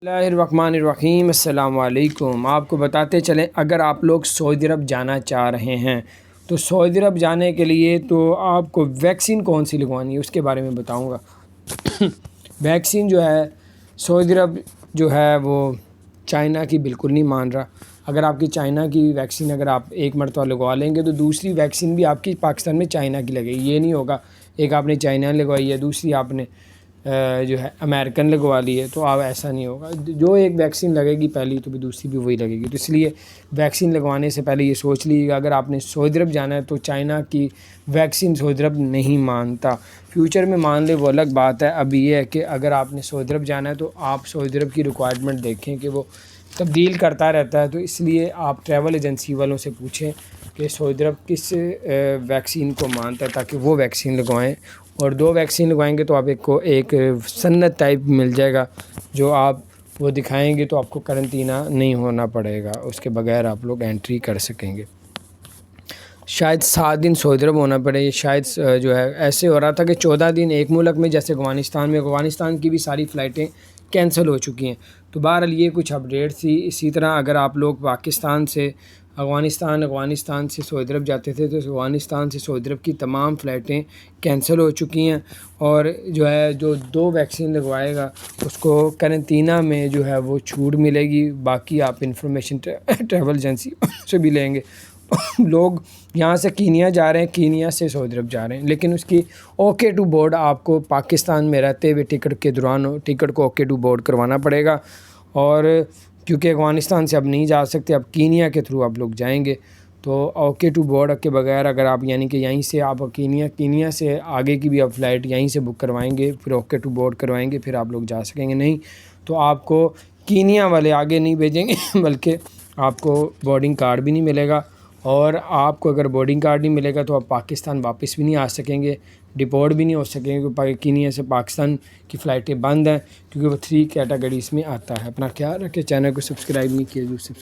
الرحمن السلام علیکم۔ آپ کو بتاتے چلیں، اگر آپ لوگ سعودی عرب جانا چاہ رہے ہیں تو سعودی عرب جانے کے لیے تو آپ کو ویکسین کون سی لگوانی ہے اس کے بارے میں بتاؤں گا۔ ویکسین جو ہے سعودی عرب جو ہے وہ چائنا کی بالکل نہیں مان رہا۔ اگر آپ کی چائنا کی ویکسین اگر آپ ایک مرتبہ لگوا لیں گے تو دوسری ویکسین بھی آپ کی پاکستان میں چائنا کی لگے گی۔ یہ نہیں ہوگا ایک آپ نے چائنا لگوائی ہے دوسری آپ نے جو ہے امریکن لگوا لی ہے، تو اب ایسا نہیں ہوگا۔ جو ایک ویکسین لگے گی پہلی تو بھی دوسری بھی وہی لگے گی۔ تو اس لیے ویکسین لگوانے سے پہلے یہ سوچ لیجیے گا، اگر آپ نے سعودی عرب جانا ہے تو چائنا کی ویکسین سعودی عرب نہیں مانتا۔ فیوچر میں مان لے وہ الگ بات ہے، اب یہ ہے کہ اگر آپ نے سعودی عرب جانا ہے تو آپ سعودی عرب کی ریکوائرمنٹ دیکھیں کہ وہ تبدیل کرتا رہتا ہے، تو اس لیے آپ ٹریول ایجنسی والوں سے پوچھیں کہ سعودی عرب کس ویکسین کو مانتا ہے تاکہ وہ ویکسین لگوائیں۔ اور دو ویکسین لگوائیں گے تو آپ کو ایک سند ٹائپ مل جائے گا جو آپ وہ دکھائیں گے تو آپ کو قرنطینہ نہیں ہونا پڑے گا، اس کے بغیر آپ لوگ انٹری کر سکیں گے۔ شاید 7 دن سعودی عرب ہونا پڑے، شاید جو ہے ایسے ہو رہا تھا کہ 14 دن ایک ملک میں، جیسے افغانستان کی بھی ساری فلائٹیں کینسل ہو چکی ہیں۔ تو بہرحال یہ کچھ اپڈیٹ تھی۔ اسی طرح اگر آپ لوگ پاکستان سے افغانستان سے سعودی عرب جاتے تھے تو افغانستان سے سعودی عرب کی تمام فلائٹیں کینسل ہو چکی ہیں، اور جو ہے جو 2 ویکسین لگوائے گا اس کو قرنطینہ میں جو ہے وہ چھوٹ ملے گی۔ باقی آپ انفارمیشن ٹریول ایجنسی سے بھی لیں گے۔ لوگ یہاں سے کینیا جا رہے ہیں، کینیا سے سعودی عرب جا رہے ہیں، لیکن اس کی اوکے ٹو بورڈ آپ کو پاکستان میں رہتے ہوئے ٹکٹ کے دوران ٹکٹ کو اوکے ٹو بورڈ کروانا پڑے گا۔ اور کیونکہ افغانستان سے اب نہیں جا سکتے، اب کینیا کے تھرو آپ لوگ جائیں گے، تو اوکے ٹو بورڈ کے بغیر اگر آپ یعنی کہ یہیں سے آپ کینیا سے آگے کی بھی آپ فلائٹ یہیں سے بک کروائیں گے، پھر اوکے ٹو بورڈ کروائیں گے، پھر آپ لوگ جا سکیں گے۔ نہیں تو آپ کو کینیا والے آگے نہیں بھیجیں گے بلکہ آپ کو بورڈنگ کارڈ بھی نہیں ملے گا، اور آپ کو اگر بورڈنگ کارڈ نہیں ملے گا تو آپ پاکستان واپس بھی نہیں آ سکیں گے، ڈپورٹ بھی نہیں ہو سکیں گے، کیونکہ کینیا سے پاکستان کی فلائٹیں بند ہیں، کیونکہ وہ 3 کیٹیگریز میں آتا ہے۔ اپنا خیال رکھیں، چینل کو سبسکرائب نہیں کیا جو